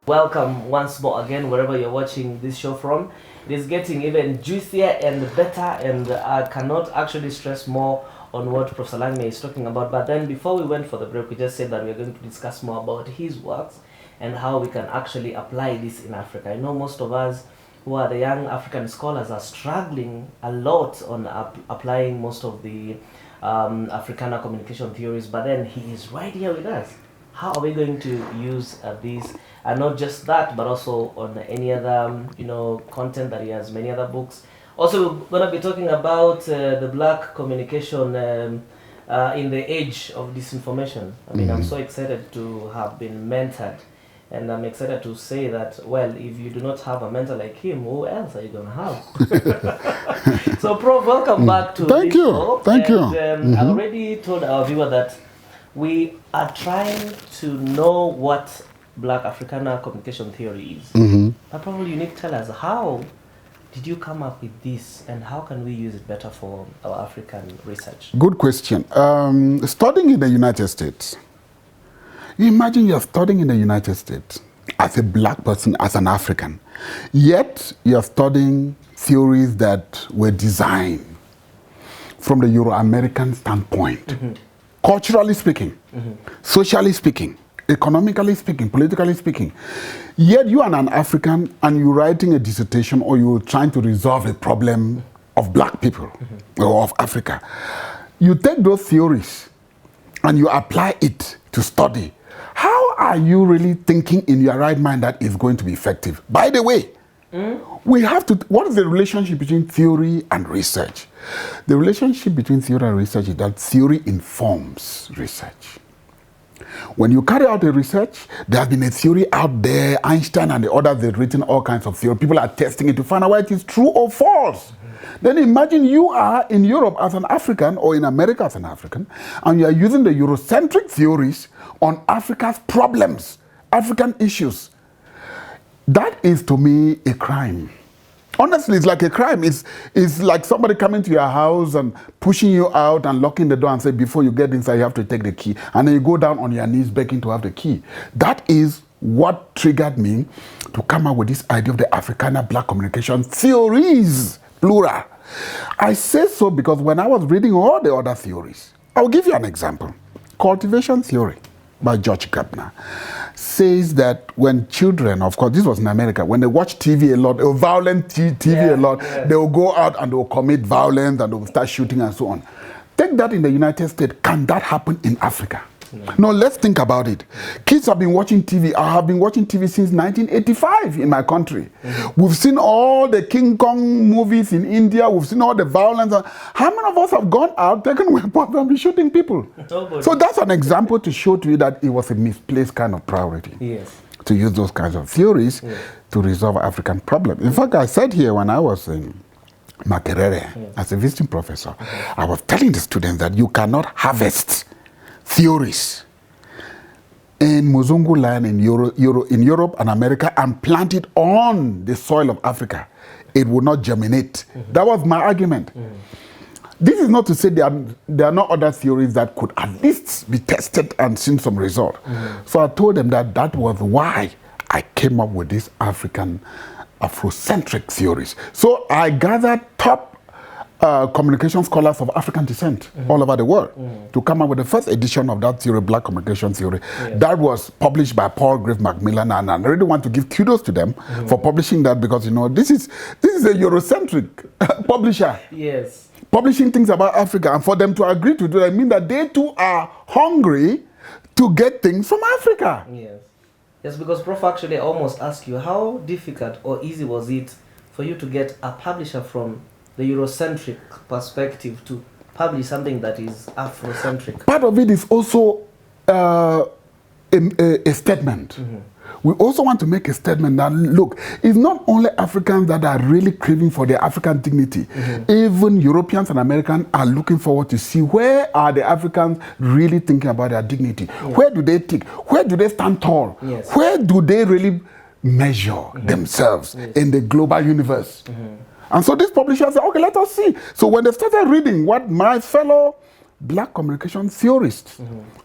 Welcome once more again, wherever you're watching this show from. It is getting even juicier and better, and I cannot actually stress more on what Professor Langmia is talking about. But then before we went for the break, we just said that we're going to discuss more about his works and how we can actually apply this in Africa. I know most of us who are the young African scholars are struggling a lot on applying most of the Africana communication theories, but then he is right here with us. How are we going to use these, and not just that, but also on any other content that he has, many other books. Also, we're going to be talking about the black communication in the age of disinformation. I mean, I'm so excited to have been mentored, and I'm excited to say that, well, if you do not have a mentor like him, who else are you going to have? So, Prof, welcome back to Thank this you. show. Thank you. I already told our viewer that we are trying to know what Black Africana communication theory is. But probably you need to tell us, how did you come up with this, and how can we use it better for our African research? Good question. Studying in the United States, you imagine you're studying in the United States as a black person, as an African, yet you're studying theories that were designed from the Euro-American standpoint. Culturally speaking, socially speaking, economically speaking, politically speaking. Yet you are an African and you're writing a dissertation, or you're trying to resolve a problem of black people or of Africa. You take those theories and you apply it to study. How are you really thinking in your right mind that is going to be effective? By the way, we have to, what is the relationship between theory and research? The relationship between theory and research is that theory informs research. When you carry out a research, there has been a theory out there. Einstein and the others, they've written all kinds of theory. People are testing it to find out whether it is true or false. Then imagine you are in Europe as an African, or in America as an African, and you are using the Eurocentric theories on Africa's problems, African issues. That is, to me, a crime. Honestly, it's like a crime. It's like somebody coming to your house and pushing you out and locking the door and say, before you get inside, you have to take the key. And then you go down on your knees begging to have the key. That is what triggered me to come up with this idea of the Africana black communication theories, plural. I say so because when I was reading all the other theories, I'll give you an example. Cultivation theory by George Kehbuma says that when children, of course, this was in America, when they watch TV a lot, violent TV a lot, they will go out and they will commit violence and they will start shooting and so on. Take that in the United States. Can that happen in Africa? No, let's think about it. Kids have been watching TV. I have been watching TV since 1985 in my country. We've seen all the King Kong movies in India. We've seen all the violence. How many of us have gone out, taken weapons, and been shooting people? So that's an example to show to you that it was a misplaced kind of priority. To use those kinds of theories to resolve African problems. In fact, I said here when I was in Makerere as a visiting professor, I was telling the students that you cannot harvest theories in Muzungu land in Europe and America and plant it on the soil of Africa. It would not germinate. That was my argument. This is not to say there are no other theories that could at least be tested and seen some result. So I told them that that was why I came up with these Afrocentric theories. So I gathered top communication scholars of African descent all over the world to come up with the first edition of that theory, black communication theory. That was published by Paul Grieve Macmillan, and I really want to give kudos to them for publishing that, because this is a Eurocentric publisher. Publishing things about Africa, and for them to agree to do that, I mean that they too are hungry to get things from Africa. Yes, because Prof actually almost asked you, how difficult or easy was it for you to get a publisher from the Eurocentric perspective to publish something that is Afrocentric? Part of it is also a statement. We also want to make a statement that, look, it's not only Africans that are really craving for their African dignity. Even Europeans and Americans are looking forward to see where are the Africans really thinking about their dignity. Where do they think? Where do they stand tall? Where do they really measure themselves in the global universe? And so these publishers said, okay, let us see. So when they started reading what my fellow black communication theorists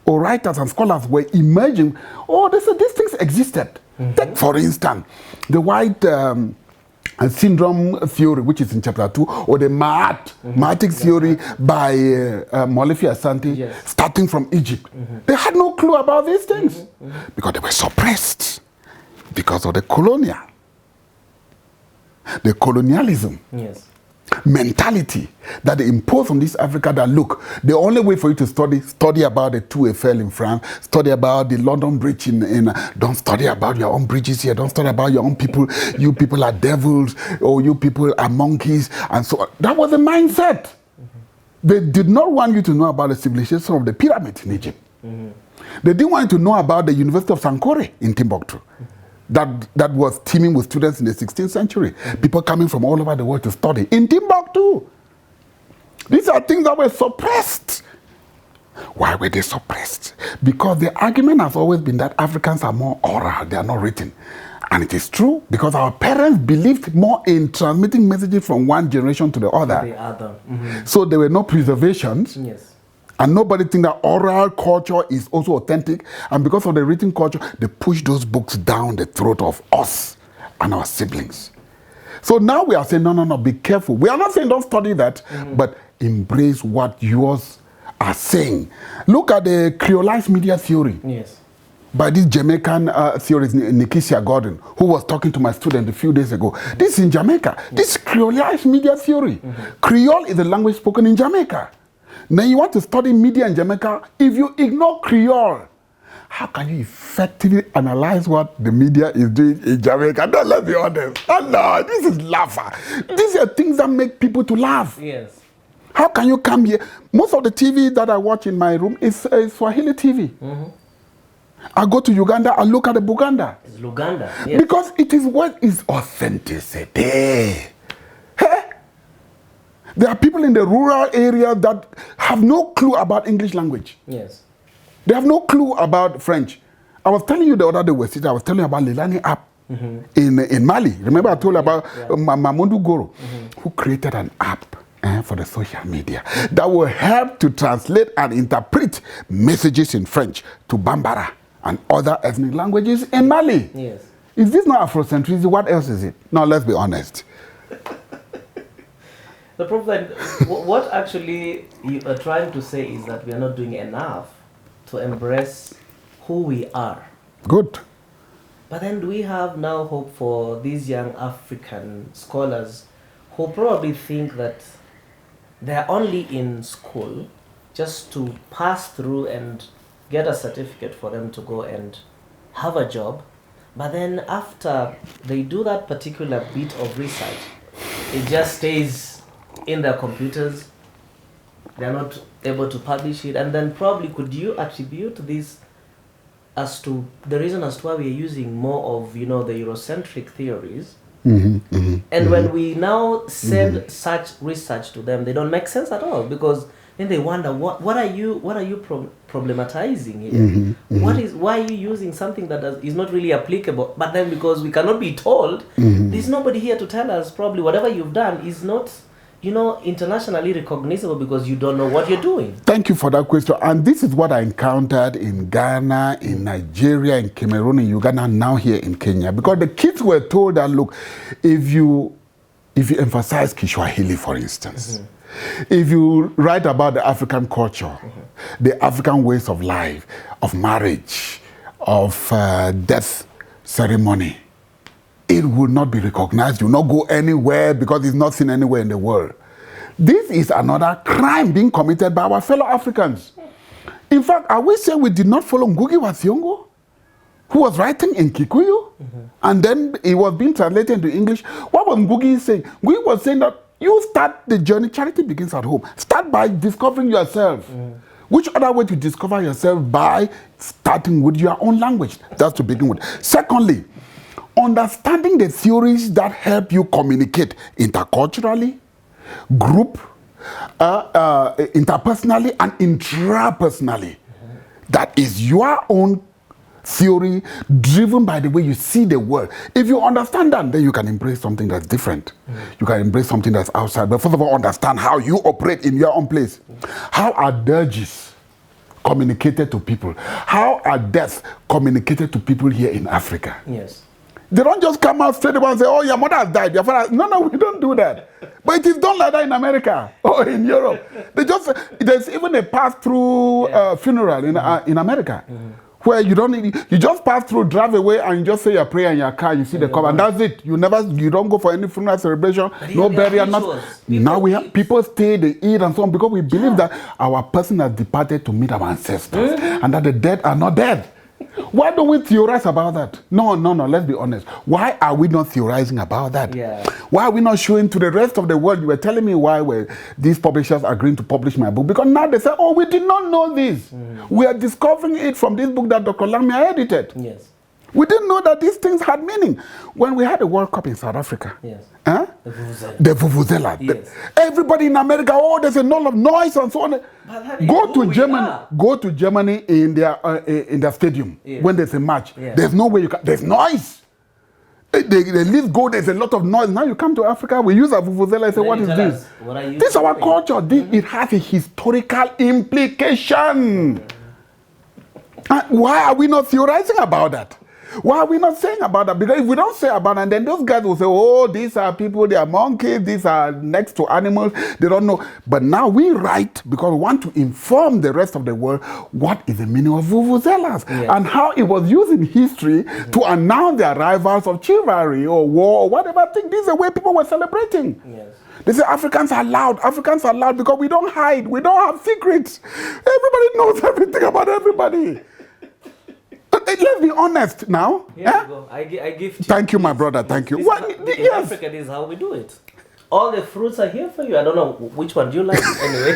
or writers and scholars were emerging, oh, they said these things existed. Take, for instance, the white syndrome theory, which is in chapter 2, or the Matic theory by Molefi Asante, starting from Egypt. They had no clue about these things because they were suppressed because of the colonialism mentality that they impose on this Africa. That look, the only way for you to study about the Tour Eiffel in France, study about the London Bridge in don't study about your own bridges here, don't study about your own people. You people are devils, or you people are monkeys, and so on. That was the mindset. They did not want you to know about the civilization of the pyramids in Egypt. They didn't want you to know about the University of Sankore in Timbuktu. That was teeming with students in the 16th century. People coming from all over the world to study in Timbuktu. These are things that were suppressed. Why were they suppressed? Because the argument has always been that Africans are more oral, they are not written. And it is true, because our parents believed more in transmitting messages from one generation to the other. So there were no preservations. And nobody think that oral culture is also authentic. And because of the written culture, they push those books down the throat of us and our siblings. So now we are saying, no, be careful. We are not saying don't study that, but embrace what yours are saying. Look at the creolized media theory. By this Jamaican theorist, Nikisia Gordon, who was talking to my student a few days ago. This is in Jamaica. This creolized media theory. Creole is a language spoken in Jamaica. Now you want to study media in Jamaica. If you ignore Creole, how can you effectively analyze what the media is doing in Jamaica? No, let's be honest. Oh, no, this is laugher. These are things that make people to laugh. How can you come here? Most of the TV that I watch in my room is Swahili TV. I go to Uganda, I look at the Buganda. It's Luganda. Because it is what is authenticity. There are people in the rural area that have no clue about English language. They have no clue about French. I was telling you the other day, I was telling you about Lilani app in Mali. Remember I told you about Mamadou Goro, who created an app for the social media that will help to translate and interpret messages in French to Bambara and other ethnic languages in Mali. Is this not Afrocentrism? What else is it? Now let's be honest. The problem, what actually you are trying to say is that we are not doing enough to embrace who we are. Good. But then do we have now hope for these young African scholars who probably think that they're only in school just to pass through and get a certificate for them to go and have a job, but then after they do that particular bit of research, it just stays in their computers, they're not able to publish it, and then probably could you attribute this as to the reason as to why we are using more of, the Eurocentric theories, and when we now send such research to them, they don't make sense at all, because then they wonder what are you problematizing here? Why are you using something that is not really applicable? But then because we cannot be told, there's nobody here to tell us probably whatever you've done is not internationally recognizable because you don't know what you're doing. Thank you for that question. And this is what I encountered in Ghana, in Nigeria, in Cameroon, in Uganda, and now here in Kenya. Because the kids were told that, look, if you emphasize Kiswahili, for instance, if you write about the African culture, the African ways of life, of marriage, of death ceremony, it will not be recognized. You will not go anywhere because it's not seen anywhere in the world. This is another crime being committed by our fellow Africans. In fact, I will say we did not follow Ngugi wa Thiong'o, who was writing in Kikuyu, and then it was being translated into English. What was Ngugi saying? Ngugi was saying that you start the journey, charity begins at home. Start by discovering yourself. Which other way to discover yourself? By starting with your own language. That's to begin with. Secondly, understanding the theories that help you communicate interculturally, group, interpersonally, and intrapersonally. That is your own theory driven by the way you see the world. If you understand that, then you can embrace something that's different. You can embrace something that's outside. But first of all, understand how you operate in your own place. How are dirges communicated to people? How are deaths communicated to people here in Africa? Yes. They don't just come out straight away and say, oh, your mother has died, your father. No, we don't do that. But it is done like that in America or in Europe. There's even a pass-through funeral in America. Where you don't need, you just pass through, drive away, and you just say your prayer in your car. You see the cover, and that's it. You don't go for any funeral celebration, no burial, nothing. Now we have people stay, they eat, and so on, because we believe that our person has departed to meet our ancestors, and that the dead are not dead. Why don't we theorize about that? No, let's be honest. Why are we not theorizing about that? Yeah. Why are we not showing to the rest of the world? You were telling me why were these publishers agreeing to publish my book? Because now they say, oh, we did not know this. We are discovering it from this book that Dr. Langmia edited. Yes. We didn't know that these things had meaning. When we had the World Cup in South Africa, yes. The Vuvuzela. Yes. Everybody in America, oh, there's a lot of noise and so on. Go to Germany in their stadium when there's a match. Yes. There's no way you can. There's noise. They least go. There's a lot of noise. Now you come to Africa, we use a Vuvuzela and say, what is this? This is our culture. It has a historical implication. Why are we not theorizing about that? Why are we not saying about that? Because if we don't say about it, then those guys will say, oh, these are people, they are monkeys, these are next to animals, they don't know. But now we write because we want to inform the rest of the world what is the meaning of vuvuzelas and how it was used in history to announce the arrivals of chivalry or war or whatever thing. This is the way people were celebrating. Yes. They say Africans are loud because we don't hide, we don't have secrets. Everybody knows everything about everybody. Let's be honest now. Here you go. I give. Thank you, my brother. Thank you. In Africa, this is how we do it. All the fruits are here for you. I don't know which one do you like anyway.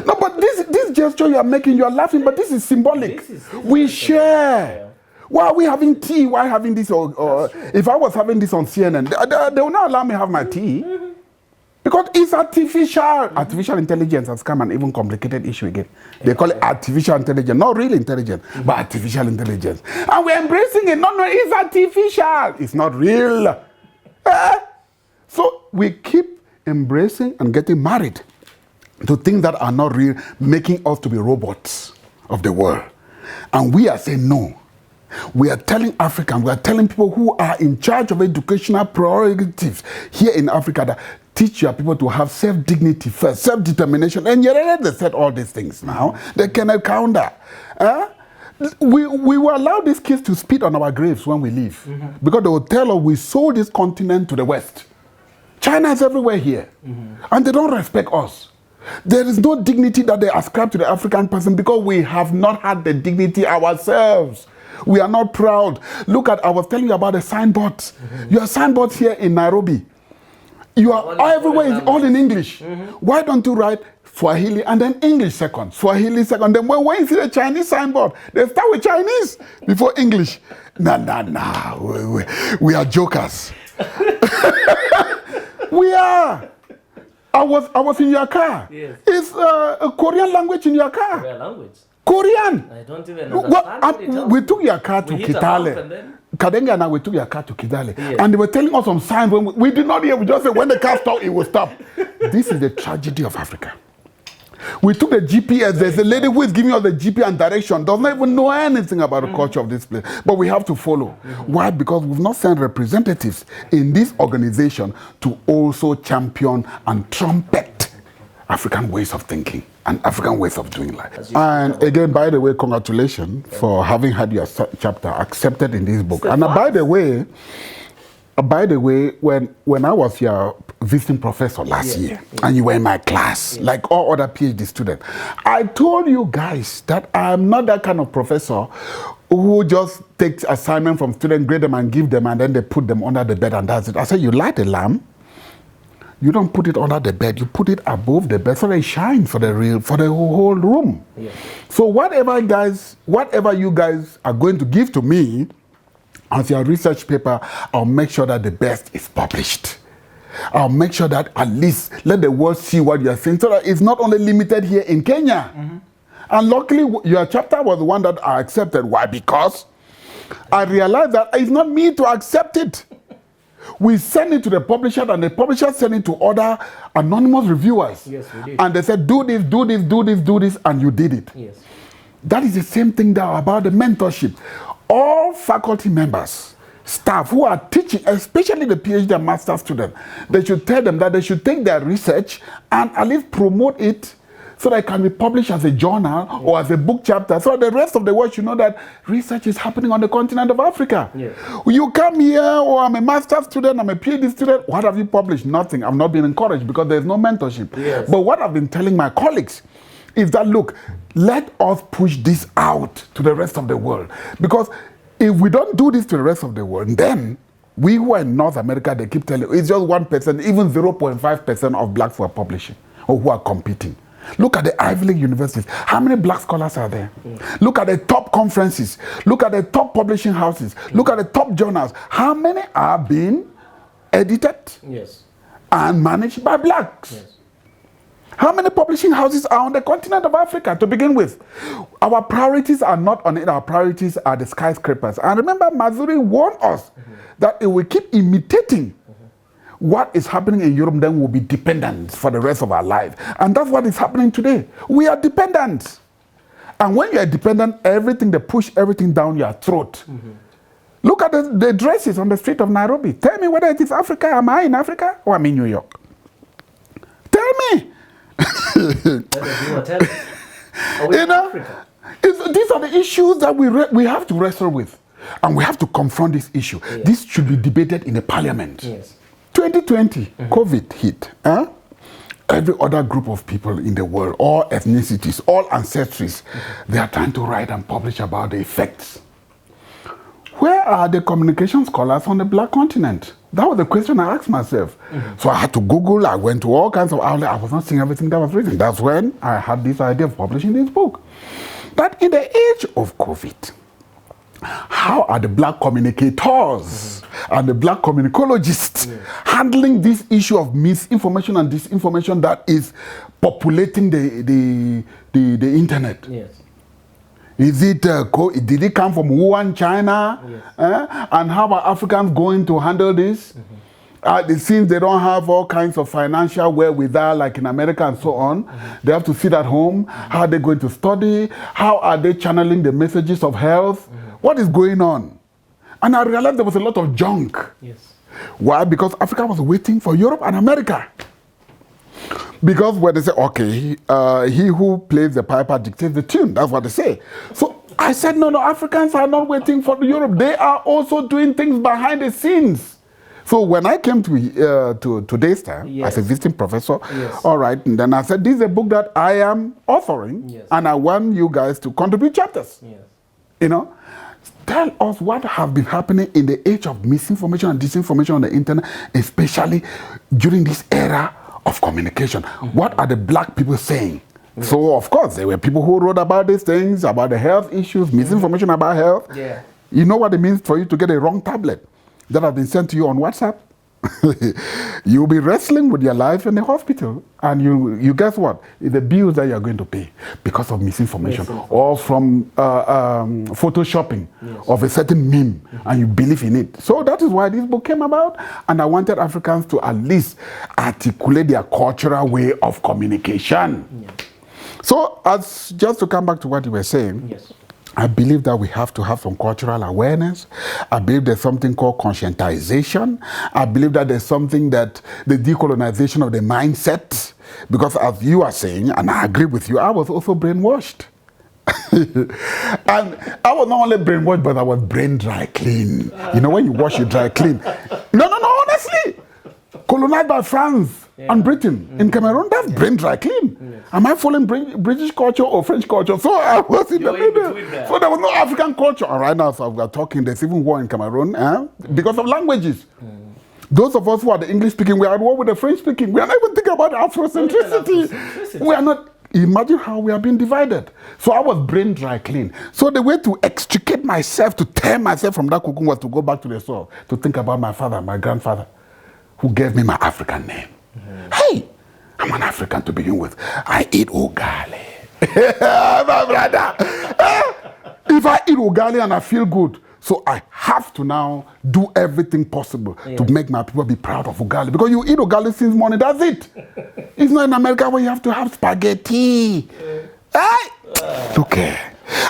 No, but this gesture you are making, you are laughing, but this is symbolic. We share. Why are we having tea? Why having this? Or if I was having this on CNN, they will not allow me to have my tea. Because it's artificial. Artificial intelligence has come an even complicated issue again. They call it artificial intelligence. Not real intelligence, but artificial intelligence. And we're embracing it. No, it's artificial. It's not real. So we keep embracing and getting married to things that are not real, making us to be robots of the world. And we are saying no. We are telling Africans, we are telling people who are in charge of educational prerogatives here in Africa that teach your people to have self-dignity first, self-determination. And yet they said all these things now. They cannot counter. We will allow these kids to spit on our graves when we leave. Because they will tell us we sold this continent to the West. China is everywhere here. And they don't respect us. There is no dignity that they ascribe to the African person because we have not had the dignity ourselves. We are not proud. Look at, I was telling you about the signboards. Your signboards here in Nairobi. You are everywhere, it's all in English. Why don't you write Swahili and then English second, Swahili second? Then when you see the Chinese signboard, they start with Chinese before English. Nah. We are jokers. We are. I was in your car. Yes. It's a Korean language in your car. Korean language? Korean. I don't even understand. We took your car to Kitale. Kadenga and I, we took your car to Kigali. Yes. And they were telling us some signs when we did not hear. We just said when the car stopped, it will stop. This is the tragedy of Africa. We took the GPS. There's a lady who is giving us the GPS and direction. Does not even know anything about the culture of this place. But we have to follow. Why? Because we've not sent representatives in this organization to also champion and trumpet African ways of thinking and African ways of doing life. And again, by the way, congratulations for having had your chapter accepted in this book. And by the way, when I was your visiting professor last year, and you were in my class, like all other PhD students, I told you guys that I'm not that kind of professor who just takes assignment from students, grade them and give them, and then they put them under the bed and that's it. I said, you light a lamp, you don't put it under the bed, you put it above the bed so that it shines for the whole room. Yeah. So whatever you guys are going to give to me as your research paper, I'll make sure that the best is published. I'll make sure that at least let the world see what you're saying so that it's not only limited here in Kenya. And luckily, your chapter was the one that I accepted. Why? Because I realized that it's not me to accept it. We send it to the publisher, and the publisher send it to other anonymous reviewers. Yes, we did. And they said, do this, do this, do this, do this, and you did it. Yes. That is the same thing now about the mentorship. All faculty members, staff who are teaching, especially the PhD and master students, they should tell them that they should take their research and at least promote it so that it can be published as a journal or as a book chapter, so the rest of the world should know that research is happening on the continent of Africa. Yes. You come here, or I'm a master student, I'm a PhD student, what have you published? Nothing. I've not been encouraged because there's no mentorship. Yes. But what I've been telling my colleagues is that, look, let us push this out to the rest of the world. Because if we don't do this to the rest of the world, then we who are in North America, they keep telling it's just 1%, even 0.5% of blacks who are publishing or who are competing. Look at the Ivy League universities. How many black scholars are there? Look at the top conferences. Look at the top publishing houses. Look at the top journals. How many are being edited and managed by blacks? Yes. How many publishing houses are on the continent of Africa to begin with? Our priorities are not on it. Our priorities are the skyscrapers. And remember, Mazuri warned us that if we keep imitating what is happening in Europe, then we'll be dependent for the rest of our life. And that's what is happening today. We are dependent. And when you are dependent, everything, they push everything down your throat. Look at the dresses on the street of Nairobi. Tell me whether it is Africa. Am I in Africa or am I in New York? Tell me. You know, these are the issues that we have to wrestle with. And we have to confront this issue. Yes. This should be debated in the parliament. Yes. 2020, COVID hit. Every other group of people in the world, all ethnicities, all ancestries, they are trying to write and publish about the effects. Where are the communication scholars on the black continent? That was the question I asked myself. So I had to Google, I went to all kinds of outlets, I was not seeing everything that was written. That's when I had this idea of publishing this book. That in the age of COVID, how are the black communicators and the black communicologists handling this issue of misinformation and disinformation that is populating the internet? Yes. Is it, did it come from Wuhan, China? Yes. And how are Africans going to handle this? It seems they don't have all kinds of financial wherewithal like in America and so on. They have to sit at home. How are they going to study? How are they channeling the messages of health? What is going on? And I realized there was a lot of junk. Yes. Why? Because Africa was waiting for Europe and America. Because when they say, okay, he who plays the piper dictates the tune. That's what they say. So I said, no, Africans are not waiting for Europe. They are also doing things behind the scenes. So when I came to Daystar as a visiting professor, all right, and then I said, this is a book that I am authoring, and I want you guys to contribute chapters. You know, tell us what has been happening in the age of misinformation and disinformation on the internet, especially during this era of communication. What are the black people saying? So, of course, there were people who wrote about these things, about the health issues, misinformation about health. You know what it means for you to get a wrong tablet that has been sent to you on WhatsApp? You'll be wrestling with your life in the hospital, and you guess what? It's the bills that you're going to pay because of misinformation or from photoshopping of a certain meme, and you believe in it. So that is why this book came about, and I wanted Africans to at least articulate their cultural way of communication. So just to come back to what you were saying, I believe that we have to have some cultural awareness. I believe there's something called conscientization. I believe that there's something that the decolonization of the mindset, because as you are saying, and I agree with you, I was also brainwashed. And I was not only brainwashed, but I was brain dry clean. You know, when you wash, you dry clean. No, honestly. Colonized by France and Britain in Cameroon, that's brain dry clean. Am I following British culture or French culture? So I was in the middle. So there was no African culture. And right now, so we are talking, there's even war in Cameroon because of languages. Those of us who are the English speaking, we are at war with the French speaking. We are not even thinking about Afrocentricity. We are not. Imagine how we are being divided. So I was brain dry clean. So the way to extricate myself, to tear myself from that cocoon, was to go back to the soil, to think about my father, my grandfather, who gave me my African name. Hey, I'm an African to begin with. I eat Ugali. My brother. If I eat Ugali and I feel good, So I have to now do everything possible to make my people be proud of Ugali. Because you eat Ugali since morning, that's it. It's not in America where you have to have spaghetti. Okay.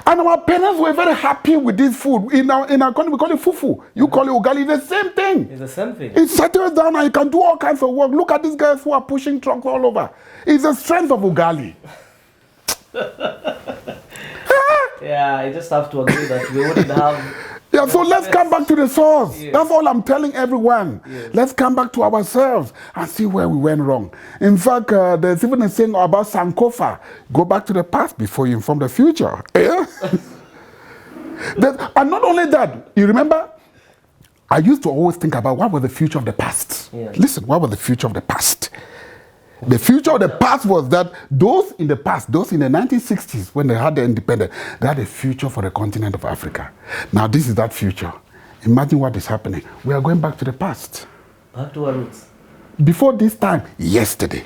And our parents were very happy with this food. In our country, we call it fufu. You call it Ugali, it's the same thing. It's the same thing. It settles down and you can do all kinds of work. Look at these guys who are pushing trucks all over. It's the strength of Ugali. Yeah, I just have to agree that we wouldn't have... Yeah, so let's come back to the source. Yes. That's all I'm telling everyone. Yes. Let's come back to ourselves and see where we went wrong. In fact, there's even a saying about Sankofa. Go back to the past before you inform the future. Yeah? And not only that, you remember, I used to always think about what was the future of the past. Yes. Listen, what was the future of the past? The future of the past was that those in the past, those in the 1960s, when they had the independence, they had a future for the continent of Africa. Now this is that future. Imagine what is happening. We are going back to the past. Back to our roots. Before this time, yesterday.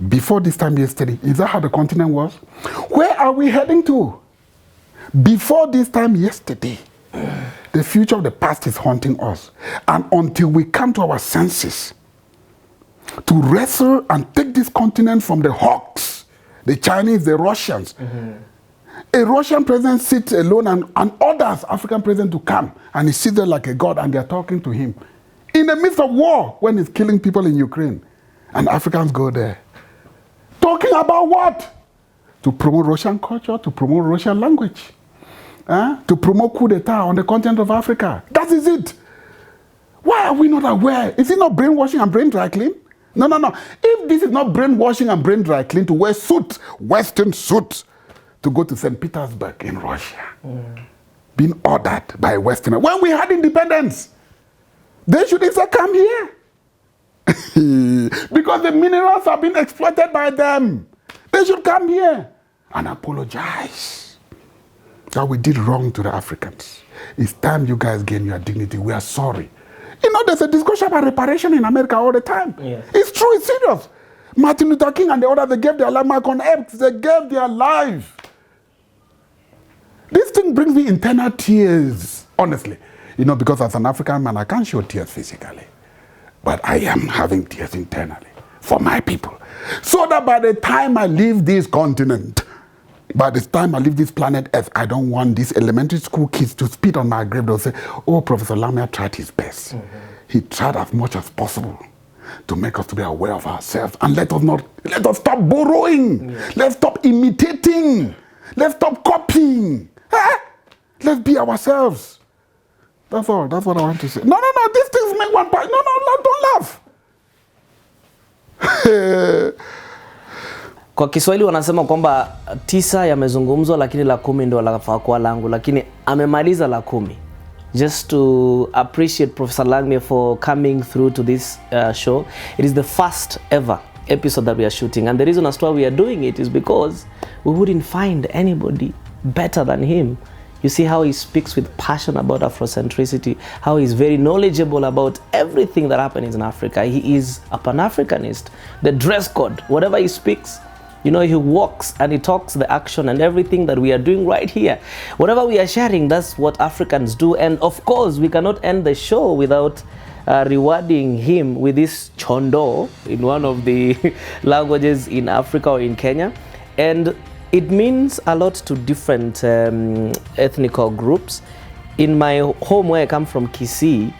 Before this time, yesterday. Is that how the continent was? Where are we heading to? Before this time, yesterday. The future of the past is haunting us. And until we come to our senses, to wrestle and take this continent from the hawks, the Chinese, the Russians. A Russian president sits alone and orders African president to come, and he sits there like a god and they're talking to him. In the midst of war, when he's killing people in Ukraine, and Africans go there. Talking about what? To promote Russian culture, to promote Russian language. To promote coup d'etat on the continent of Africa. That is it. Why are we not aware? Is it not brainwashing and brain dry clean? No. If this is not brainwashing and brain dry clean to wear suits, Western suits, to go to St. Petersburg in Russia, being ordered by a Westerner. When we had independence, they should instead come here. Because the minerals are being exploited by them. They should come here and apologize that we did wrong to the Africans. It's time you guys gain your dignity. We are sorry. You know, there's a discussion about reparation in America all the time. Yes. It's true, it's serious. Martin Luther King and the others, they gave their life. Malcolm X, they gave their life. This thing brings me internal tears, honestly. You know, because as an African man, I can't show tears physically. But I am having tears internally for my people. So that by the time I leave this continent, by the time I leave this planet Earth, I don't want these elementary school kids to spit on my grave. They'll say, oh, Professor Langmia tried his best. He tried as much as possible to make us to be aware of ourselves. And let us stop borrowing. Let's stop imitating. Let's stop copying. Let's be ourselves. That's all. That's what I want to say. No. These things make one part. No, don't laugh. Kwa Kiswahili wanasema kwamba 9 yamezungumzwa lakini la 10 ndio lafaa kuwa langu, lakini amemaliza la 10. Just to appreciate Professor Langmia for coming through to this show. It is the first ever episode that we are shooting, and the reason as to why we are doing it is because we wouldn't find anybody better than him. You see how he speaks with passion about Afrocentricity, how he's very knowledgeable about everything that happens in Africa. He is a Pan-Africanist. The dress code, whatever he speaks, you know, he walks and he talks the action and everything that we are doing right here. Whatever we are sharing, that's what Africans do. And of course, we cannot end the show without rewarding him with this chondo in one of the languages in Africa or in Kenya. And it means a lot to different ethnical groups. In my home where I come from, Kisii,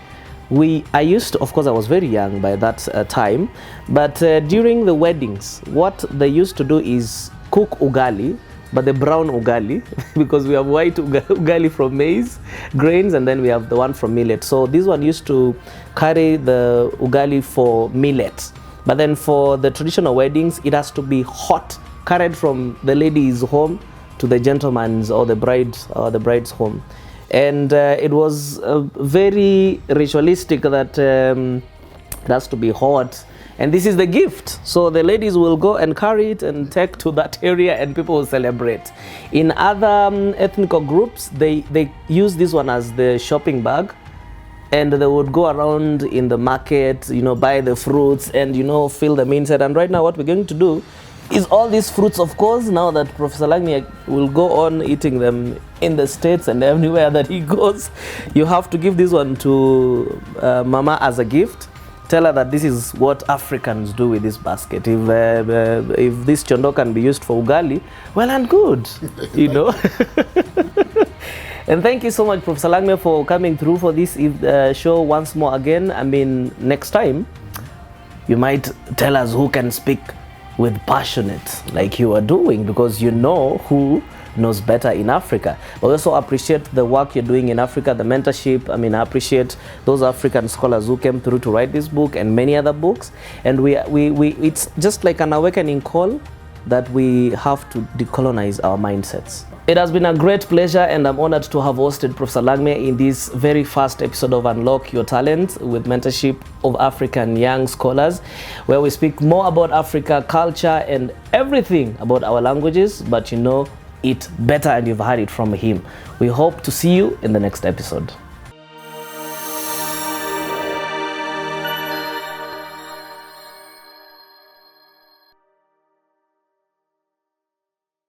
I used to, of course I was very young by that time, but during the weddings, what they used to do is cook ugali, but the brown ugali, because we have white ugali from maize grains, and then we have the one from millet. So this one used to carry the ugali for millet, but then for the traditional weddings, it has to be hot, carried from the lady's home to the gentleman's or the bride's home. And it was very ritualistic that it has to be hot, and this is the gift. So the ladies will go and carry it and take to that area, and people will celebrate. In other ethnic groups, they use this one as the shopping bag, and they would go around in the market, you know, buy the fruits and, you know, fill them inside. And right now what we're going to do is all these fruits, of course, now that Professor Langmia will go on eating them in the States and everywhere that he goes, you have to give this one to Mama as a gift. Tell her that this is what Africans do with this basket. If this chondo can be used for ugali, well and good, you know. And thank you so much, Professor Langmia, for coming through for this show once more again. I mean, next time, you might tell us who can speak with passionate like you are doing, because you know who knows better in Africa. But we also appreciate the work you're doing in Africa, the mentorship. I mean, I appreciate those African scholars who came through to write this book and many other books. And it's just like an awakening call that we have to decolonize our mindsets. It has been a great pleasure, and I'm honored to have hosted Professor Langmia in this very first episode of Unlock Your Talent with mentorship of African young scholars, where we speak more about Africa, culture, and everything about our languages, but you know it better and you've heard it from him. We hope to see you in the next episode.